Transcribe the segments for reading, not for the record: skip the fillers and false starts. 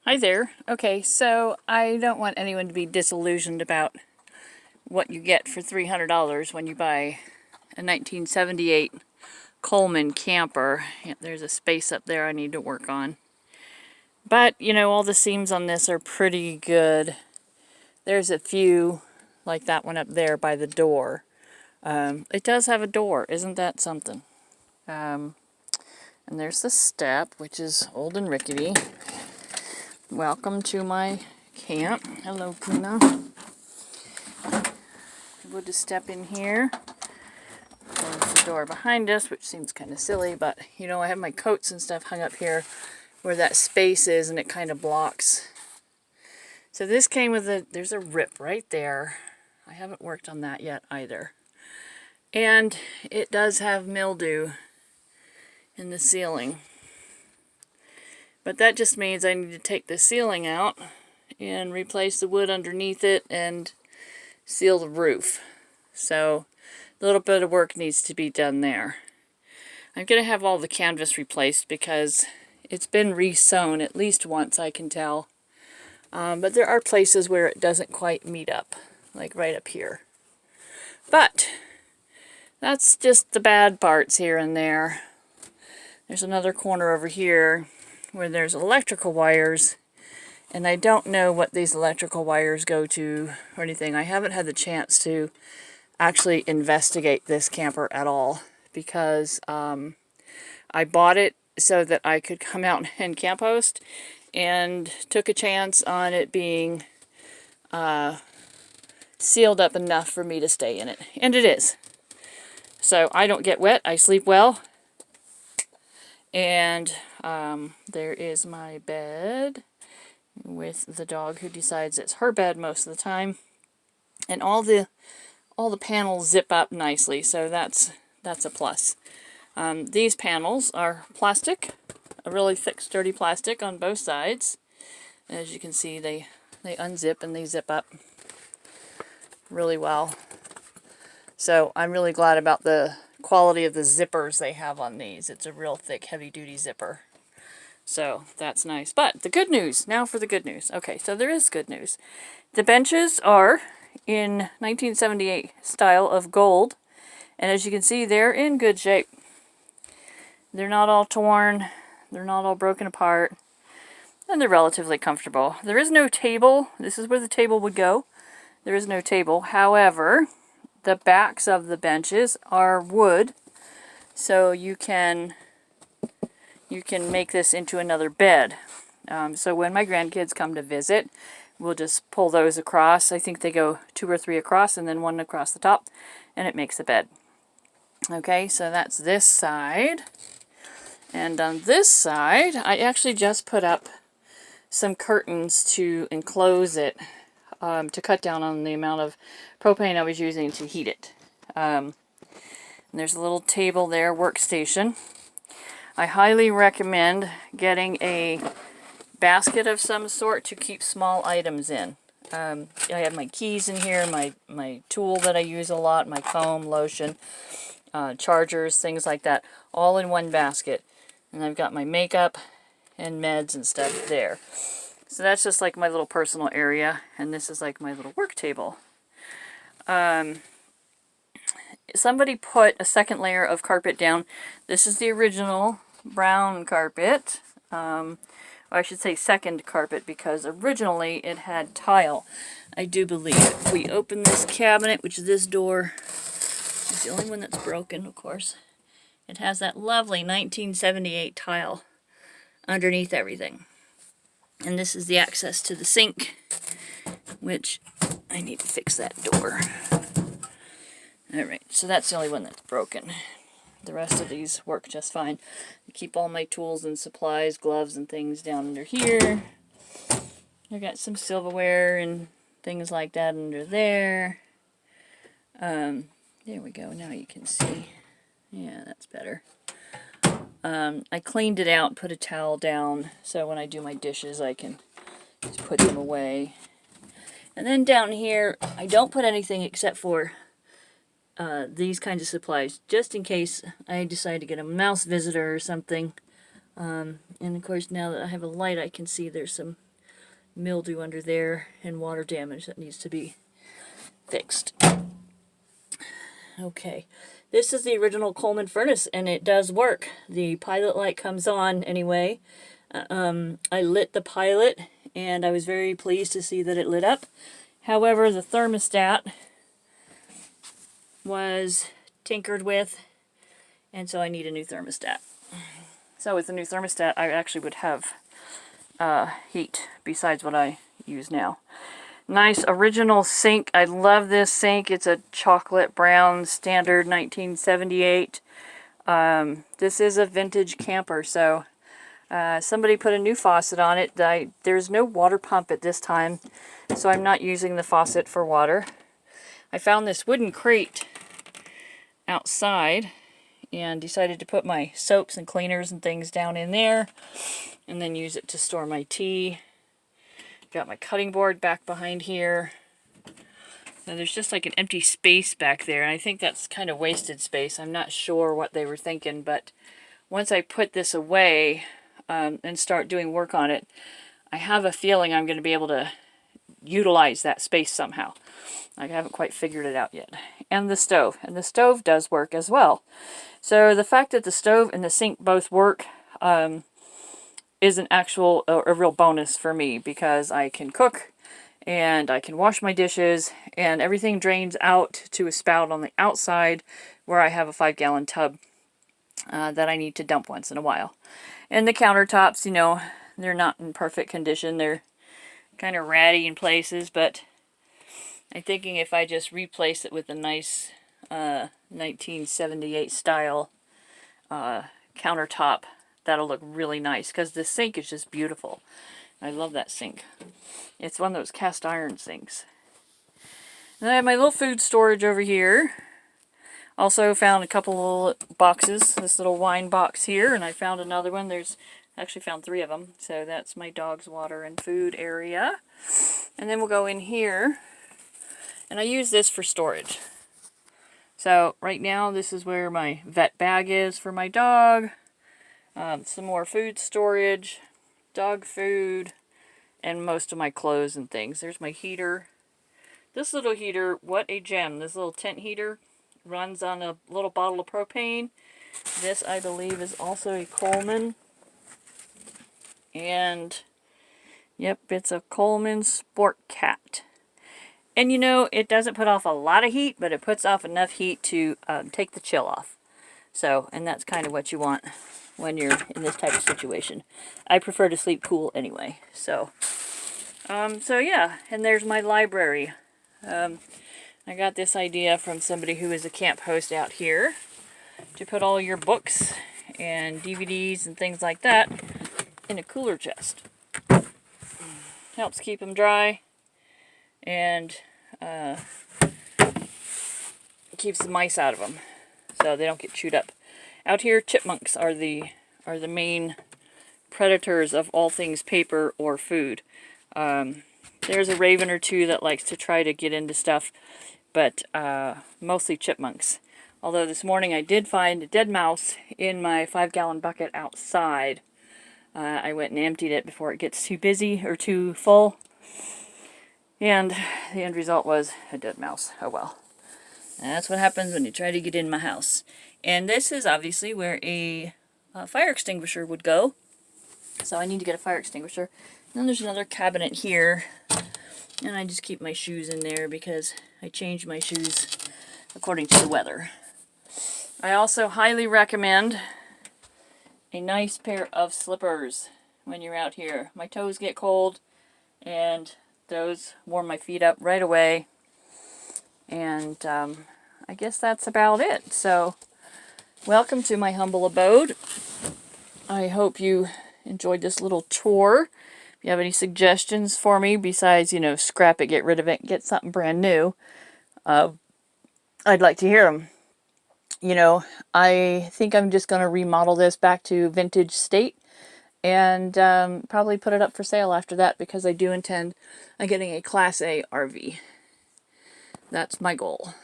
Hi there. Okay, so I don't want anyone to be disillusioned about what you get for $300 when you buy a 1978 Coleman camper. Yeah, there's a space up there I need to work on. But, you know, all the seams on this are pretty good. There's a few, like that one up there by the door. It does have a door. Isn't that something? And there's the step, which is old and rickety. Welcome to my camp. Hello, Kuna. We'll just step in here. Close the door behind us, which seems kind of silly, but you know, I have my coats and stuff hung up here where that space is, and it kind of blocks. So this came with there's a rip right there. I haven't worked on that yet either. And it does have mildew in the ceiling. But that just means I need to take the ceiling out and replace the wood underneath it and seal the roof. So a little bit of work needs to be done there. I'm going to have all the canvas replaced because it's been re-sewn at least once, I can tell. But there are places where it doesn't quite meet up, like right up here. But that's just the bad parts here and there. There's another corner over here where there's electrical wires, and I don't know what these electrical wires go to or anything. I haven't had the chance to actually investigate this camper at all because I bought it so that I could come out and camp host, and took a chance on it being sealed up enough for me to stay in it. And it is. So I don't get wet. I sleep well. And there is my bed with the dog who decides it's her bed most of the time. And all the panels zip up nicely, so that's a plus. These panels are plastic, a really thick, sturdy plastic on both sides. As you can see, they unzip and they zip up really well. So I'm really glad about the quality of the zippers they have on these. It's a real thick, heavy-duty zipper. So that's nice. But the good news, now for the good news. Okay, so there is good news. The benches are in 1978 style of gold. And as you can see, they're in good shape. They're not all torn. They're not all broken apart. And they're relatively comfortable. There is no table. This is where the table would go. There is no table. However, the backs of the benches are wood. So you can make this into another bed. So when my grandkids come to visit, we'll just pull those across. I think they go 2 or 3 across and then 1 across the top, and it makes a bed. Okay, so that's this side. And on this side, I actually just put up some curtains to enclose it, to cut down on the amount of propane I was using to heat it. And there's a little table there, workstation. I highly recommend getting a basket of some sort to keep small items in. I have my keys in here, my tool that I use a lot, my comb, lotion, chargers, things like that, all in one basket. And I've got my makeup and meds and stuff there. So that's just like my little personal area, and this is like my little work table. Somebody put a second layer of carpet down. This is the original brown carpet. Or I should say second carpet, because originally it had tile, I do believe. If we open this cabinet, which is this door, it's the only one that's broken, of course. It has that lovely 1978 tile underneath everything. And this is the access to the sink, which I need to fix that door. Alright, so that's the only one that's broken. The rest of these work just fine. I keep all my tools and supplies, gloves and things down under here. I've got some silverware and things like that under there. There we go, now you can see. Yeah, that's better. I cleaned it out, put a towel down, so when I do my dishes I can just put them away. And then down here, I don't put anything except for these kinds of supplies, just in case I decide to get a mouse visitor or something. And of course, now that I have a light, I can see there's some mildew under there and water damage that needs to be fixed. Okay, this is the original Coleman furnace, and it does work. The pilot light comes on anyway. I lit the pilot, and I was very pleased to see that it lit up. However, the thermostat was tinkered with, and so I need a new thermostat. So with the new thermostat, I actually would have heat besides what I use now. Nice original sink. I love this sink. It's a chocolate brown standard 1978. This is a vintage camper, so somebody put a new faucet on it. There's no water pump at this time, so I'm not using the faucet for water. I found this wooden crate outside and decided to put my soaps and cleaners and things down in there and then use it to store my tea. Got my cutting board back behind here. So there's just like an empty space back there, and I think that's kind of wasted space. I'm not sure what they were thinking, but once I put this away and start doing work on it, I have a feeling I'm going to be able to utilize that space somehow. I haven't quite figured it out yet. And the stove does work as well. So the fact that the stove and the sink both work is a real bonus for me, because I can cook and I can wash my dishes and everything drains out to a spout on the outside where I have a 5-gallon tub that I need to dump once in a while. And the countertops, you know, they're not in perfect condition. They're kind of ratty in places, but I'm thinking if I just replace it with a nice 1978 style countertop, that'll look really nice, because the sink is just beautiful. I love that sink. It's one of those cast iron sinks. And I have my little food storage over here. Also found a couple little boxes. This little wine box here, and I found another one. Actually found 3 of them. So that's my dog's water and food area. And then we'll go in here, and I use this for storage. So right now this is where my vet bag is for my dog. Some more food storage, dog food, and most of my clothes and things. There's my heater. This little heater, what a gem. This little tent heater runs on a little bottle of propane. This, I believe, is also a Coleman. And, yep, it's a Coleman Sport Cat. And you know, it doesn't put off a lot of heat, but it puts off enough heat to take the chill off. So, and that's kind of what you want when you're in this type of situation. I prefer to sleep cool anyway. So yeah, and there's my library. I got this idea from somebody who is a camp host out here to put all your books and DVDs and things like that in a cooler chest. Helps keep them dry and keeps the mice out of them so they don't get chewed up. Out here, chipmunks are the main predators of all things paper or food. There's a raven or two that likes to try to get into stuff, but mostly chipmunks. Although this morning I did find a dead mouse in my 5-gallon bucket outside. I went and emptied it before it gets too busy or too full. And the end result was a dead mouse. Oh well. And that's what happens when you try to get in my house. And this is obviously where a fire extinguisher would go. So I need to get a fire extinguisher. And then there's another cabinet here. And I just keep my shoes in there because I change my shoes according to the weather. I also highly recommend a nice pair of slippers when you're out here. My toes get cold, and those warm my feet up right away. And I guess that's about it. So, welcome to my humble abode. I hope you enjoyed this little tour. If you have any suggestions for me besides, you know, scrap it, get rid of it, get something brand new, I'd like to hear them. You know, I think I'm just going to remodel this back to vintage state and probably put it up for sale after that, because I do intend on getting a Class A RV. That's my goal.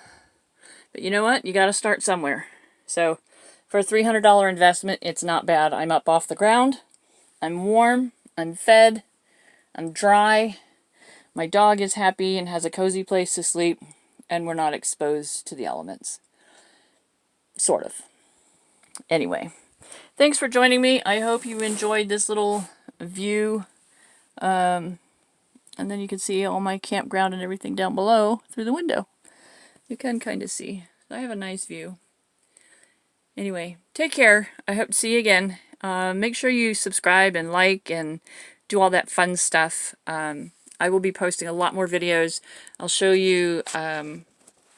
But you know what? You got to start somewhere. So for a $300 investment, it's not bad. I'm up off the ground. I'm warm. I'm fed. I'm dry, my dog is happy and has a cozy place to sleep, and we're not exposed to the elements. Sort of. Anyway, thanks for joining me. I hope you enjoyed this little view. And then you can see all my campground and everything down below through the window. You can kind of see. I have a nice view. Anyway, take care. I hope to see you again. Make sure you subscribe and like and do all that fun stuff. I will be posting a lot more videos. I'll show you,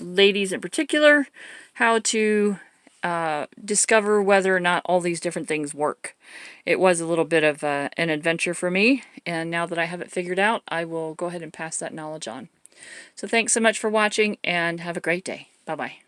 ladies in particular, how to discover whether or not all these different things work. It was a little bit of an adventure for me, and now that I have it figured out, I will go ahead and pass that knowledge on. So thanks so much for watching, and have a great day. Bye-bye.